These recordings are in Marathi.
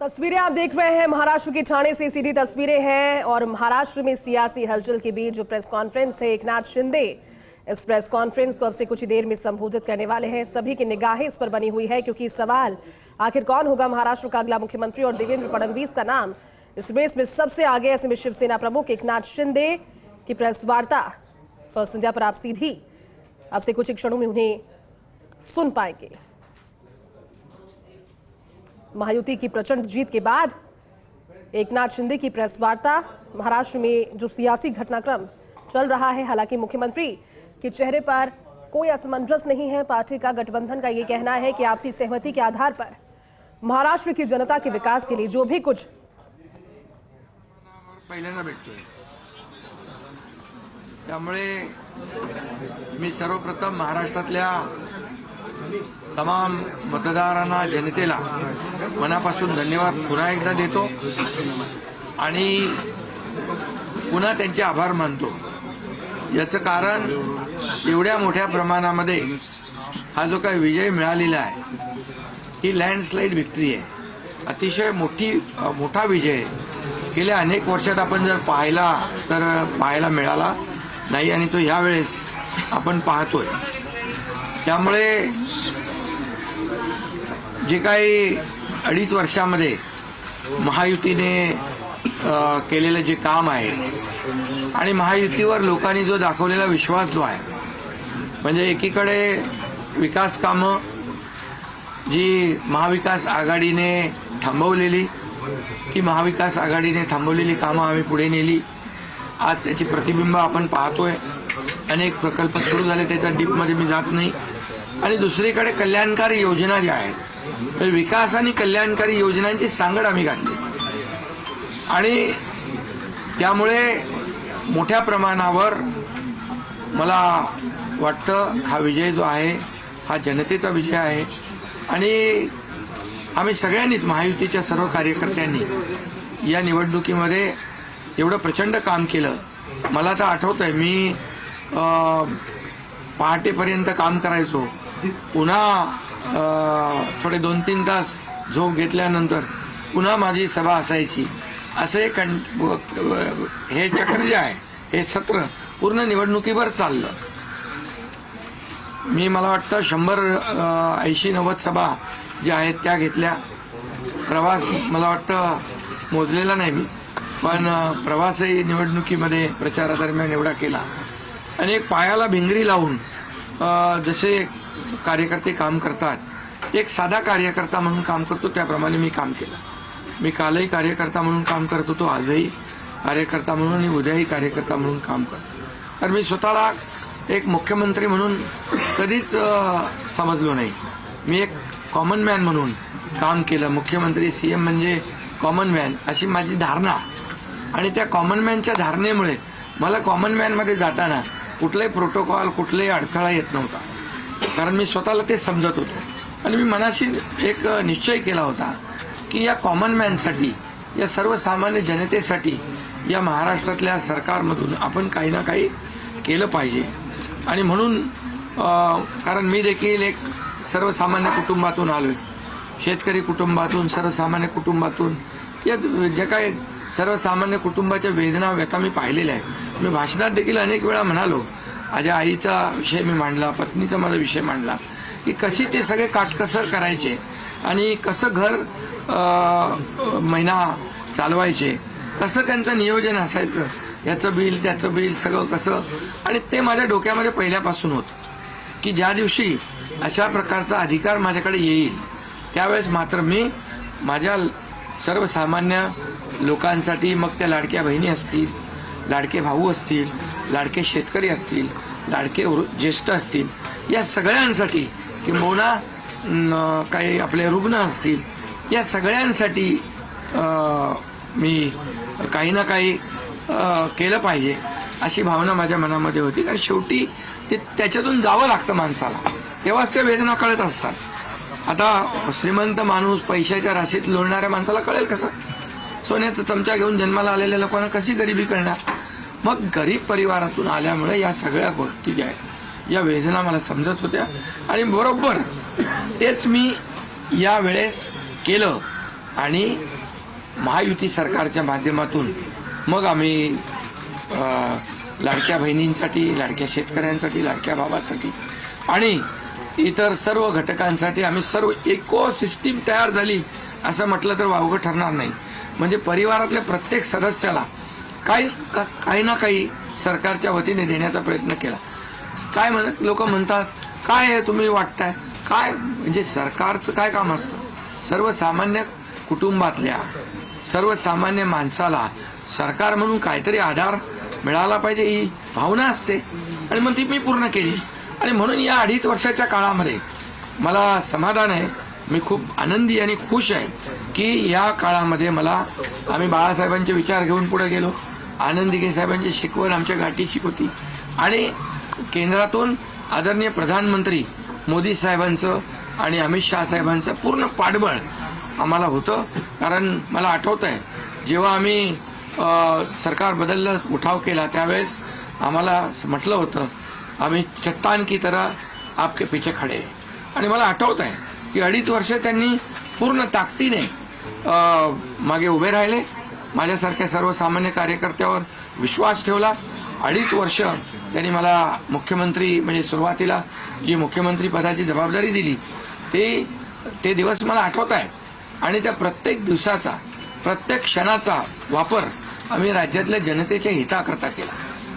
तस्वीरें आप देख रहे हैं महाराष्ट्र के ठाणे से सीधी तस्वीरें हैं और महाराष्ट्र में सियासी हलचल के बीच जो प्रेस कॉन्फ्रेंस है एकनाथ शिंदे इस प्रेस कॉन्फ्रेंस को अब से कुछ ही देर में संबोधित करने वाले हैं। सभी की निगाहें इस पर बनी हुई है क्योंकि सवाल आखिर कौन होगा महाराष्ट्र का अगला मुख्यमंत्री और देवेंद्र फडणवीस का नाम इस रेस में सबसे आगे। ऐसे में शिवसेना प्रमुख एकनाथ शिंदे की प्रेस वार्ता फर्स्ट इंडिया पर आप सीधी अब से कुछ ही क्षणों में उन्हें सुन पाएंगे। महायुति की प्रचंड जीत के बाद एकनाथ शिंदे की प्रेस वार्ता। महाराष्ट्र में जो सियासी घटनाक्रम चल रहा है, हालांकि मुख्यमंत्री के चेहरे पर कोई असमंजस नहीं है। पार्टी का गठबंधन का ये कहना है कि आपसी सहमति के आधार पर महाराष्ट्र की जनता के विकास के लिए जो भी कुछ पहिल्यांदा भेटतोय, त्यामुळे मी सर्वप्रथम महाराष्ट्रातल्या तमाम मतदारांना जनतेला मनापासून धन्यवाद पुन्हा एकदा देतो आणि पुन्हा त्यांचे आभार मानतो। याचं कारण एवढ्या मोठ्या प्रमाणामध्ये हा जो काही विजय मिळालेला आहे ही लँडस्लाइड विक्ट्री आहे, अतिशय मोठा विजय। गेल्या अनेक वर्षात आपण जर पाहायला मिळाला नाही आणि तो यावेळेस आपण पाहतोय। त्यामुळे जे काही 2.5 वर्षामध्ये महायुतीने केलेलं जे काम आहे आणि महायुतीवर लोकांनी जो दाखवलेला विश्वास जो आहे, म्हणजे एकीकडे विकास कामं जी महाविकास आघाडीने थांबवलेली कामं आम्ही पुढे नेली। आज त्याची प्रतिबिंब आपण पाहतोय। अनेक प्रकल्प सुरू झाले, त्याच्या डीपमध्ये मी जात नाही। आणि दुसरीकडे कल्याणकारी योजना ज्या आहेत, तर विकास आणि कल्याणकारी योजनांची सांगड आम्ही घातली आणि त्यामुळे मोठ्या प्रमाणावर मला वाटतं हा विजय जो आहे हा जनतेचा विजय आहे आणि आम्ही सगळ्यांनीच महायुतीच्या सर्व कार्यकर्त्यांनी या निवडणुकीमध्ये एवढं प्रचंड काम केलं। मला तर आठवतंय मी पहाटेपर्यंत काम करायचो, पुन्हा थोडे 2-3 तास झोप घेतल्यानंतर पुन्हा माझी सभा असायची। असे हे चक्र जे आहे हे सत्र पूर्ण निवडणुकीवर चाललं। मला वाटतं 100-80-90 सभा ज्या आहेत त्या घेतल्या। प्रवास मला वाटतं मोजलेला नाही मी, पण प्रवासही निवडणुकीमध्ये प्रचारादरम्यान एवढा केला। अनेक पायाला भिंगरी लावून जसे कार्यकर्ते काम करतात, एक साधा कार्यकर्ता म्हणून काम करतो त्याप्रमाणे मी काम केलं। मी कालही कार्यकर्ता म्हणून काम करत होतो, आजही कार्यकर्ता म्हणून आणि उद्याही कार्यकर्ता म्हणून काम करतो। तर मी स्वतःला एक मुख्यमंत्री म्हणून कधीच समजलो नाही। मी एक कॉमन मॅन म्हणून काम केलं। मुख्यमंत्री सीएम म्हणजे कॉमन मॅन अशी माझी धारणा आणि त्या कॉमन मॅनच्या धारणेमुळे मला कॉमन मॅनमध्ये जाताना कुठलाही प्रोटोकॉल कुठलाही अडथळा येत नव्हता, कारण मी स्वतःला ते समजत होतो आणि मी मनाशी एक निश्चय केला होता की या कॉमन मॅनसाठी, या सर्वसामान्य जनतेसाठी या महाराष्ट्रातल्या सरकारमधून आपण काही ना काही केलं पाहिजे। आणि म्हणून कारण मी देखील एक सर्वसामान्य कुटुंबातून आलोय, शेतकरी कुटुंबातून, सर्वसामान्य कुटुंबातून। या जे काही सर्वसामान्य कुटुंबाच्या वेदना व्यथा मी पाहिलेल्या आहेत। मी भाषणात देखील अनेक वेळा म्हणालो, माझ्या आईचा विषय मी मांडला, पत्नीचा माझा विषय मांडला की कशी ते सगळे काटकसर करायचे आणि कसं घर महिना चालवायचे, कसं त्यांचं नियोजन असायचं, याचं बिल त्याचं बिल सगळं कसं। आणि ते माझ्या डोक्यामध्ये पहिल्यापासून होतं की ज्या दिवशी अशा प्रकारचा अधिकार माझ्याकडे येईल त्यावेळेस मात्र मी माझ्या सर्वसामान्य लोकांसाठी, मग त्या लाडक्या बहिणी असतील, लाडके भाऊ असतील, लाडके शेतकरी असतील, लाडके ज्येष्ठ असतील, या सगळ्यांसाठी किंबहुना काही आपले रुग्ण असतील, या सगळ्यांसाठी मी काही ना काही केलं पाहिजे अशी भावना माझ्या मनामध्ये होती। कारण शेवटी ते त्याच्यातून जावं लागतं माणसाला, तेव्हाच त्या वेदना कळत असतात। आता श्रीमंत माणूस पैशाच्या राशीत लोळणाऱ्या माणसाला कळेल कसं? सोन्याचा चमचा घेऊन जन्माला आलेल्या लोकांना कशी गरिबी कळणार? मग गरीब परिवारातून आल्यामुळे या सगळ्या गोष्टी ज्या आहेत या वेदना मला समजत होत्या आणि बरोबर तेच मी या वेळेस केलं। आणि महायुती सरकारच्या माध्यमातून मग आम्ही लाडक्या बहिणींसाठी, लाडक्या शेतकऱ्यांसाठी, लाडक्या भावासाठी आणि इतर सर्व घटकांसाठी आम्ही सर्व इको सिस्टीम तयार झाली असं म्हटलं तर वावगं ठरणार नाही. म्हणजे परिवारातल्या प्रत्येक सदस्याला काही ना काही सरकारच्या वतीने देण्याचा प्रयत्न केला. काय लोक म्हणतात, काय आहे तुम्ही वाटताय काय, म्हणजे सरकारचं काय काम असतं? सर्वसामान्य कुटुंबातल्या सर्वसामान्य माणसाला सरकार म्हणून काहीतरी आधार मिळाला पाहिजे ही भावना असते आणि मग ती मी पूर्ण केली. आणि म्हणून या 2.5 वर्षाच्या काळामध्ये मला समाधान आहे. मी खूप आनंदी आणि खुश आहे की या काळामध्ये आम्ही बाळासाहेबांचे विचार घेऊन पुढे गेलो. आनंद दिघे साहेबांची शिकवण आमच्या गाठीशी होती आणि केंद्रातून आदरणीय प्रधानमंत्री मोदी साहेबांचं आणि अमित शहा साहेबांचं पूर्ण पाठबळ आम्हाला होतं. कारण मला आठवत आहे जेव्हा आम्ही सरकार बदललं, उठाव केला, त्यावेळेस आम्हाला म्हटलं होतं आम्ही चट्टान की तरह आपके पीछे खडे. आणि मला आठवत आहे की 2.5 वर्ष त्यांनी पूर्ण ताकदीने मागे उभे राहिले. माझ्यासारख्या सर्वसामान्य कार्यकर्त्यावर विश्वास ठेवला. 2.5 वर्ष त्यांनी मला मुख्यमंत्री म्हणजे सुरुवातीला जी मुख्यमंत्री पदाची जबाबदारी दिली ते दिवस मला आठवत आहेत. आणि त्या प्रत्येक दिवसाचा, प्रत्येक क्षणाचा वापर आम्ही राज्यातल्या जनतेच्या हिताकरता केला.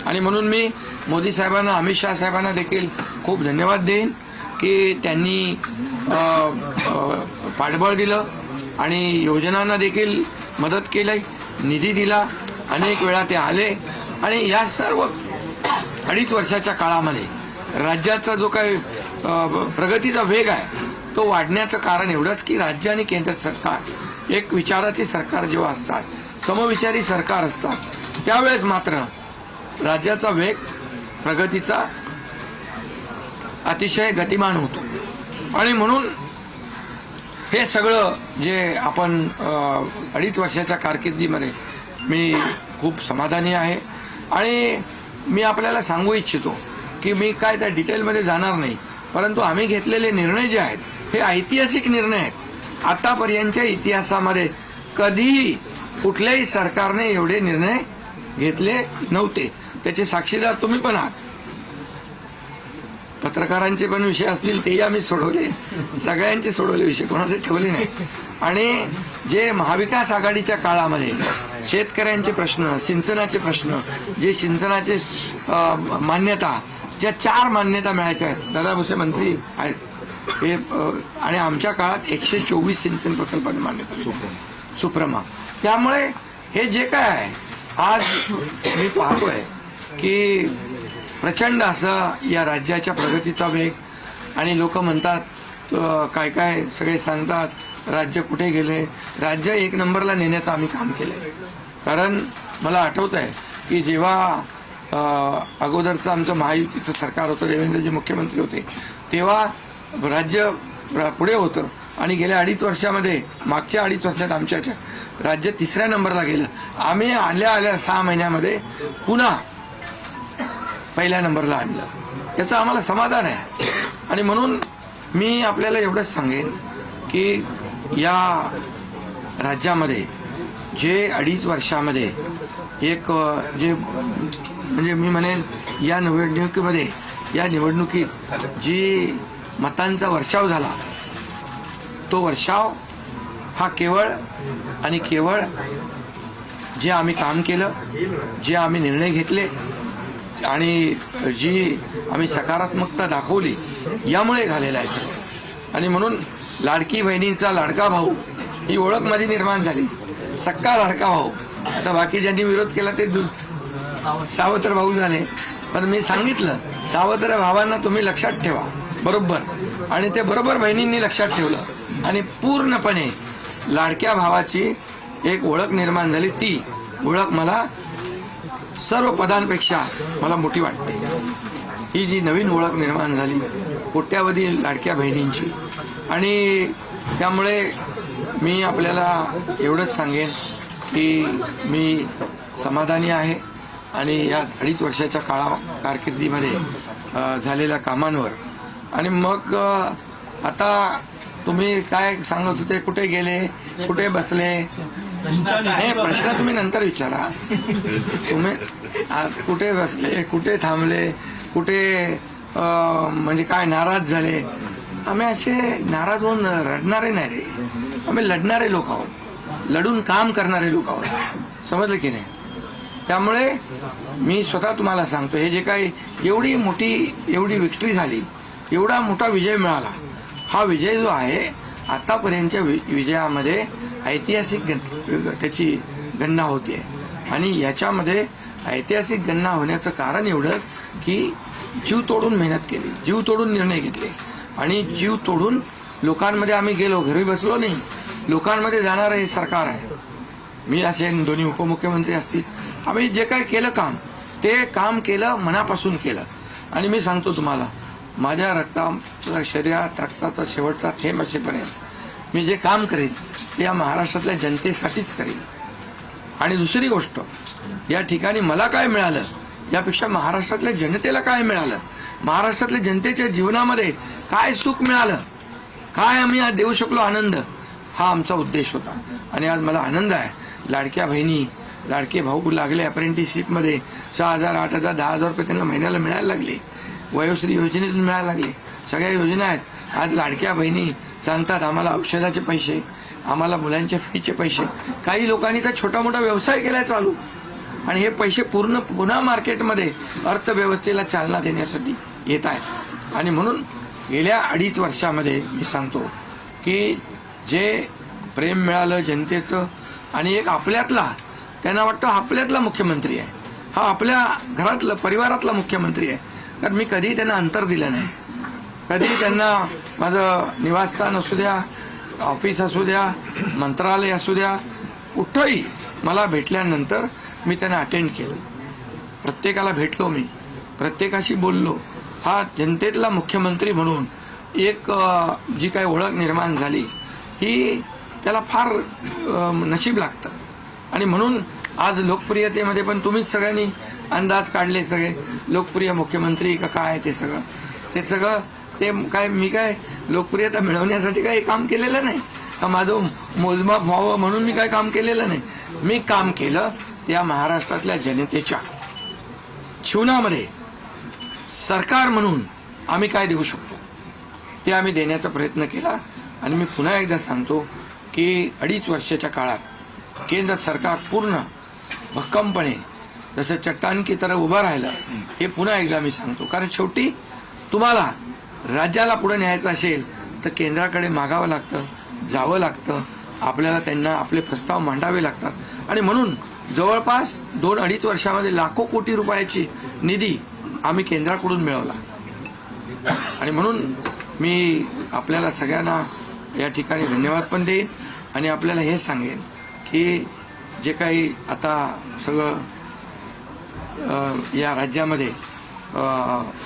आणि म्हणून मी मोदी साहेबांना, अमित शहा साहेबांना देखील खूप धन्यवाद देईन की त्यांनी पाठबळ दिलं आणि योजनांना देखील मदत केली, निधी दिला. अनेक वेळा ते आले आणि या सर्व 2.5 वर्षाच्या काळामध्ये राज्याचा जो काही प्रगतीचा वेग आहे तो वाढण्याचं कारण एवढंच की राज्य आणि केंद्र सरकार एक विचाराची सरकार जेव्हा असतात, समविचारी सरकार असतात, त्यावेळेस मात्र राज्याचा वेग प्रगतीचा अतिशय गतिमान होतो. आणि म्हणून हे सगळं जे आपण 2.5 वर्षाच्या कारकिर्दीमध्ये मी खूप समाधानी आहे. आणि मी आपल्याला सांगू इच्छितो की मी काय त्या डिटेलमध्ये जाणार नाही, परंतु आम्ही घेतलेले निर्णय जे आहेत हे ऐतिहासिक निर्णय आहेत. आतापर्यंतच्या इतिहासामध्ये कधीही कुठल्याही सरकारने एवढे निर्णय घेतले नव्हते. त्याचे साक्षीदार तुम्ही पण आहात. पत्रकारांचे पण विषय असतील तेही आम्ही सोडवले, सगळ्यांचे सोडवले विषय, कोणाचे ठेवले नाही. आणि जे महाविकास आघाडीच्या काळामध्ये शेतकऱ्यांचे प्रश्न, सिंचनाचे प्रश्न, जे सिंचनाचे मान्यता, ज्या 4 मान्यता मिळायच्या आहेत, दादा भुसे मंत्री आहेत हे, आणि आमच्या काळात 124 सिंचन प्रकल्पांना मान्यता, सुप्रमा. त्यामुळे हे जे काय आहे आज मी पाहतोय की प्रचंड असं या राज्याच्या प्रगतीचा वेग. आणि लोक म्हणतात काय काय सगळे सांगतात राज्य कुठे गेले. राज्य 1 नंबरला नेण्याचं आम्ही काम केलंय. कारण मला आठवत आहे की जेव्हा अगोदरचं आमचं महायुतीचं सरकार होतं, देवेंद्रजी मुख्यमंत्री होते, तेव्हा राज्य पुढे होतं आणि गेल्या 2.5 वर्षामध्ये, मागच्या 2.5 वर्षात आमच्या राज्य 3ऱ्या नंबरला गेलं. आम्ही आल्या 6 महिन्यामध्ये पुन्हा 1ल्या नंबरला आणलं. याचं आम्हाला समाधान आहे. आणि म्हणून मी आपल्याला एवढंच सांगेन की या राज्यामध्ये जे 2.5 वर्षामध्ये एक जे म्हणजे मी म्हणेन या निवडणुकीत जी मतांचा वर्षाव झाला, तो वर्षाव हा केवळ आणि केवळ जे आम्ही काम केलं, जे आम्ही निर्णय घेतले आणि जी आम्ही सकारात्मकता दाखवली यामुळे झालेला आहे सगळं. आणि म्हणून लाडकी बहिणींचा लाडका भाऊ ही ओळख माझी निर्माण झाली, सक्का लाडका भाऊ. आता बाकी ज्यांनी विरोध केला ते सावत्र भाऊ झाले, पण मी सांगितलं सावत्र भावांना तुम्ही लक्षात ठेवा बरोबर. आणि ते बरोबर बहिणींनी लक्षात ठेवलं आणि पूर्णपणे लाडक्या भावाची एक ओळख निर्माण झाली. ती ओळख मला सर्व पदांपेक्षा मला मोठी वाटते. ही जी नवीन ओळख निर्माण झाली कोट्यावधी लाडक्या बहिणींची. आणि त्यामुळे मी आपल्याला एवढंच सांगेन की मी समाधानी आहे आणि या 2.5 वर्षाच्या कारकिर्दीमध्ये झालेल्या कामांवर. आणि मग आता तुम्ही काय सांगत होते, कुठे गेले, कुठे बसले? नाही, प्रश्न तुम्ही नंतर विचारा. तुम्ही आज कुठे बसले, कुठे थांबले, कुठे म्हणजे काय नाराज झाले? आम्ही असे नाराज होऊन रडणारे नाही रे, आम्ही लढणारे लोक आहोत, लढून काम करणारे लोक आहोत. समजलं की नाही? त्यामुळे मी स्वतः तुम्हाला सांगतो, हे जे काही एवढी विक्ट्री झाली, एवढा मोठा विजय मिळाला, हा विजय जो आहे आतापर्यंतच्या विजयामध्ये ऐतिहासिक त्याची गणना होते. आणि याच्यामध्ये ऐतिहासिक गणना होण्याचं कारण एवढं की जीव तोडून मेहनत केली, जीव तोडून निर्णय घेतले आणि जीव तोडून लोकांमध्ये आम्ही गेलो, घरी बसलो नाही, लोकांमध्ये जाणारं हे सरकार आहे. मी असे दोन्ही उपमुख्यमंत्री असतील, आम्ही जे काही केलं काम, ते काम केलं, मनापासून केलं. आणि मी सांगतो तुम्हाला, माझ्या शरीरात रक्ताचा शेवटचा थेंब असेपर्यंत मी जे काम करेन ते या महाराष्ट्रातल्या जनतेसाठीच करेन. आणि दुसरी गोष्ट, या ठिकाणी मला काय मिळालं यापेक्षा महाराष्ट्रातल्या जनतेला काय मिळालं, महाराष्ट्रातल्या जनतेच्या जीवनामध्ये काय सुख मिळालं, काय आम्ही आज देऊ शकलो आनंद, हा आमचा उद्देश होता. आणि आज मला आनंद आहे, लाडक्या बहिणी, लाडके भाऊ लागले अप्रेंटिसशिपमध्ये, 6,000, 8,000, 10,000 रुपये त्यांना महिन्याला मिळायला लागले, वयोश्री योजनेतून मिळायला लागले, सगळ्या योजना आहेत. आज लाडक्या बहिणी सांगतात आम्हाला औषधाचे पैसे, आम्हाला मुलांच्या फीचे पैसे. काही लोकांनी तर छोटा मोठा व्यवसाय केलाय चालू, आणि हे पैसे पुन्हा मार्केटमध्ये अर्थव्यवस्थेला चालना देण्यासाठी येत आहेत. आणि म्हणून गेल्या 2.5 वर्षामध्ये मी सांगतो की जे प्रेम मिळालं जनतेचं, आणि एक आपल्यातला, त्यांना वाटतं आपल्यातला मुख्यमंत्री आहे, हा आपल्या घरातला परिवारातला मुख्यमंत्री आहे. कारण मी कधी त्यांना अंतर दिलं नाही, कधी त्यांना माझं निवासस्थान असू द्या, ऑफिस असू द्या, मंत्रालय असू द्या, कुठंही मला भेटल्यानंतर मी त्यांना अटेंड केलं, प्रत्येकाला भेटलो, मी प्रत्येकाशी बोललो. हा जनतेतला मुख्यमंत्री म्हणून एक जी काही ओळख निर्माण झाली, ही त्याला फार नशीब लागतं. आणि म्हणून आज लोकप्रियतेमध्ये पण तुम्हीच सगळ्यांनी अंदाज काढले, सगळे लोकप्रिय मुख्यमंत्री का काय, ते सगळं ते काय, मी काय लोकप्रियता मिळवण्यासाठी काही काम केलेलं नाही, का माझं मोजमाप व्हावं म्हणून मी काय काम केलेलं नाही. मी काम केलं त्या महाराष्ट्रातल्या जनतेच्या जीवनामध्ये सरकार म्हणून आम्ही काय देऊ शकतो ते आम्ही देण्याचा प्रयत्न केला. आणि मी पुन्हा एकदा सांगतो की 2.5 वर्षाच्या काळात केंद्र सरकार पूर्ण भक्कमपणे जसं चट्टान की तरह उभं राहिलं, हे पुन्हा एकदा मी सांगतो. कारण शेवटी तुम्हाला राज्याला पुढे न्यायचं असेल तर केंद्राकडे मागावं लागतं, जावं लागतं, आपल्याला त्यांना आपले प्रस्ताव मांडावे लागतात. आणि म्हणून जवळपास 2-2.5 वर्षामध्ये लाखो कोटी रुपयाची निधी आम्ही केंद्राकडून मिळवला. आणि म्हणून मी आपल्याला सगळ्यांना या ठिकाणी धन्यवाद पण देईन, आणि आपल्याला हे सांगेन की जे काही आता सगळं या राज्यामध्ये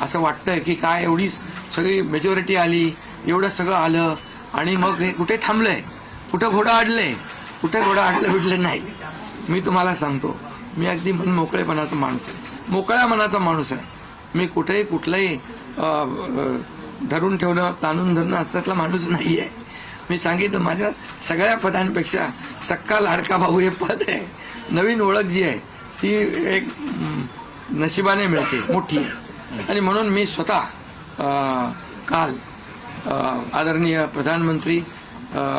असं वाटतंय की काय एवढी सगळी मेजॉरिटी आली, एवढं सगळं आलं, आणि मग हे कुठे थांबलंय, कुठं घोडा अडलंय, कुठे घोडा अडलं बिडलं नाही. मी तुम्हाला सांगतो, मी अगदी मन मोकळेपणाचा माणूस आहे, मोकळ्या मनाचा माणूस आहे. मी कुठेही कुठलंही धरून ठेवणं, ताणून धरणं असल्यातला माणूस नाही आहे. मी सांगितलं, माझ्या सगळ्या पदांपेक्षा सक्का लाडका भाऊ हे पद आहे. नवीन ओळख जी आहे ती एक नशिबाने मिळते, मोठी आहे. आणि म्हणून मी स्वतः काल आदरणीय प्रधानमंत्री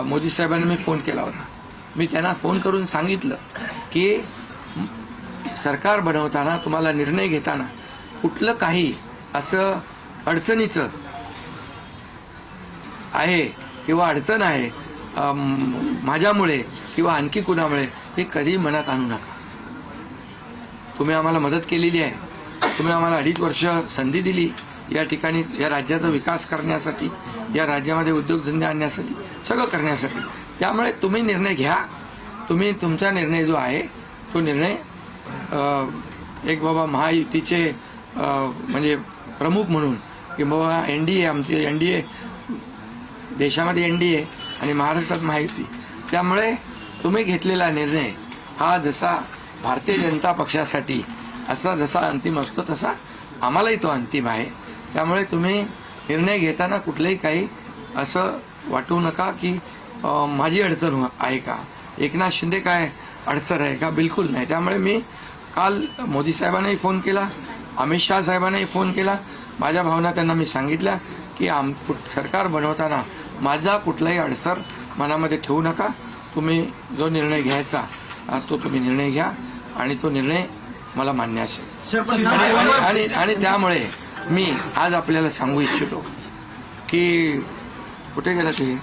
मोदी साहेबांना मी फोन केला होता. मी त्यांना फोन करून सांगितलं की सरकार बनवताना, तुम्हाला निर्णय घेताना कुठलं काही असं अडचणीचं आहे किंवा अडचण आहे माझ्यामुळे किंवा आणखी कुणामुळे, हे कधी मनात आणू नका. तुम्ही आम्हाला मदत केलेली आहे, तुम्ही आम्हाला 2.5 वर्ष संधी दिली या ठिकाणी या राज्याचा विकास करण्यासाठी, या राज्यामध्ये उद्योगधंदे आणण्यासाठी, सगळं करण्यासाठी. त्यामुळे तुम्ही निर्णय घ्या. तुम्ही तुमचा निर्णय जो आहे तो निर्णय एक बाबा महायुतीचे म्हणजे प्रमुख म्हणून, की बाबा NDA, आमचे NDA, देशामध्ये NDA आणि महाराष्ट्रात महायुती, त्यामुळे तुम्ही घेतलेला निर्णय हा जसा भारतीय जनता पक्षासाठी असा जसा अंतिम असतो तसा आम्हालाही तो अंतिम आहे. त्यामुळे तुम्ही निर्णय घेताना कुठलंही काही असं वाटू नका की माझी अडचण आहे का, एकनाथ शिंदे काय अडचण आहे का, बिलकुल नाही. त्यामुळे मी काल मोदी साहेबांनाही फोन केला, अमित शहा साहेबांनाही फोन केला. माझ्या भावना त्यांना मी सांगितल्या की सरकार बनवताना माझा कुठलाही अडसर मनामध्ये ठेवू नका. तुम्ही जो निर्णय घ्यायचा तो तुम्ही निर्णय घ्या आणि तो निर्णय मला मान्य असेल. आणि त्यामुळे मी आज आपल्याला सांगू इच्छितो की कुठे गेला ते,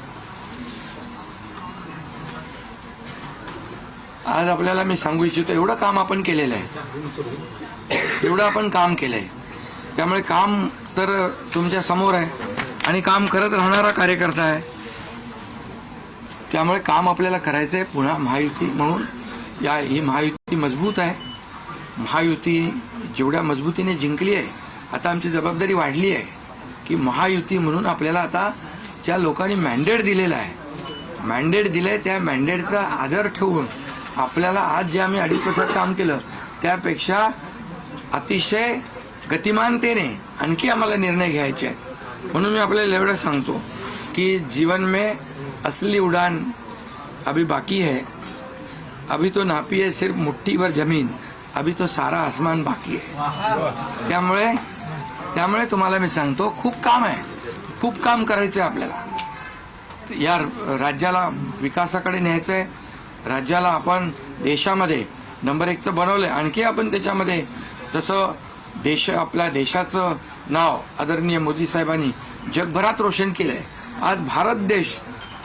आज आपल्याला मी सांगू इच्छितो एवढं काम आपण केलेलं आहे, एवढं आपण काम केलंय. त्यामुळे काम तर तुमच्या समोर आहे आणि काम करत राहणारा कार्यकर्ता आहे. त्यामुळे काम आपल्याला करायचं आहे. पुन्हा महायुती म्हणून ही महायुती मजबूत आहे. महायुती जेवढ्या मजबूतीने जिंकली आहे, आता आमची जबाबदारी वाढली आहे की महायुती म्हणून आपल्याला आता ज्या लोकांनी मॅन्डेट दिलेला आहे, मॅन्डेट दिलंय त्या मॅन्डेटचा आदर ठेवून आपल्याला आज जे आम्ही 2.5 वर्षात काम केलं त्यापेक्षा अतिशय गतिमानतेने आणखी आम्हाला निर्णय घ्यायचे आहेत. म्हणून मी आपल्याला एवढं सांगतो की जीवन में असली उड़ान अभी बाकी है, अभी तो नापी है सिर्फ मुट्ठी भर जमीन, अभी तो सारा आसमान बाकी है. त्यामुळे तुम्हाला मी सांगतो खूप काम आहे, खूप काम करायचं आहे आपल्याला. या राज्याला विकासाकडे न्यायचं आहे. राज्याला आपण देशामध्ये नंबर 1चं बनवलंय. आणखी आपण त्याच्यामध्ये जसं आपल्या देशाचं नाव आदरणीय मोदी साहेबांनी जगभरात रोशन केलंय. आज भारत देश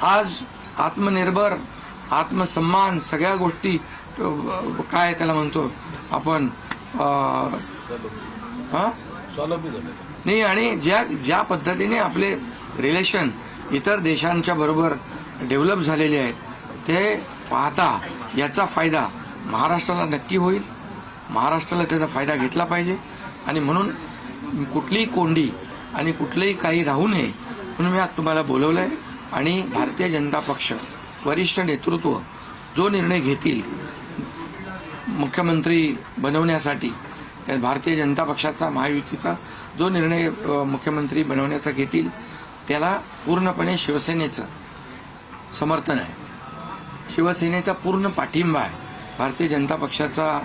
आज आत्मनिर्भर, आत्मसन्मान सगळ्या गोष्टी काय त्याला म्हणतो आपण नाही. आणि ज्या पद्धतीने आपले रिलेशन इतर देशांच्या बरोबर डेव्हलप झालेले आहेत ते पाहता याचा फायदा महाराष्ट्राला नक्की होईल. महाराष्ट्राला त्याचा फायदा घेतला पाहिजे आणि म्हणून कुठलीही कोंडी आणि कुठलंही काही राहू नये म्हणून मी आज तुम्हाला बोलवलंय. आणि भारतीय जनता पक्ष वरिष्ठ नेतृत्व जो निर्णय घेतील मुख्यमंत्री बनवण्यासाठी, भारतीय जनता पक्षाचा महायुतीचा जो निर्णय मुख्यमंत्री बनवण्याचा घेतील त्याला पूर्णपणे शिवसेनेचं समर्थन आहे, शिवसेनेचा पूर्ण पाठिंबा आहे. भारतीय जनता पक्षाचा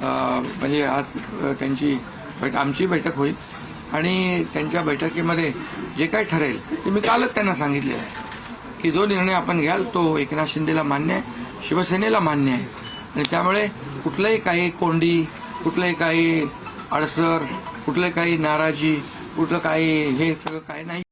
म्हणजे आज आमची बैठक होईल आणि त्यांच्या बैठकीमध्ये जे काही ठरेल ते मी कालच त्यांना सांगितलेलं आहे की जो निर्णय आपण घ्याल तो एकनाथ शिंदेला मान्य आहे, शिवसेनेला मान्य आहे. आणि त्यामुळे कुठलंही काही कोंडी, कुठलंही काही अडसर, कुठलं काही नाराजी, कुठलं काही हे सगळं काही नाही.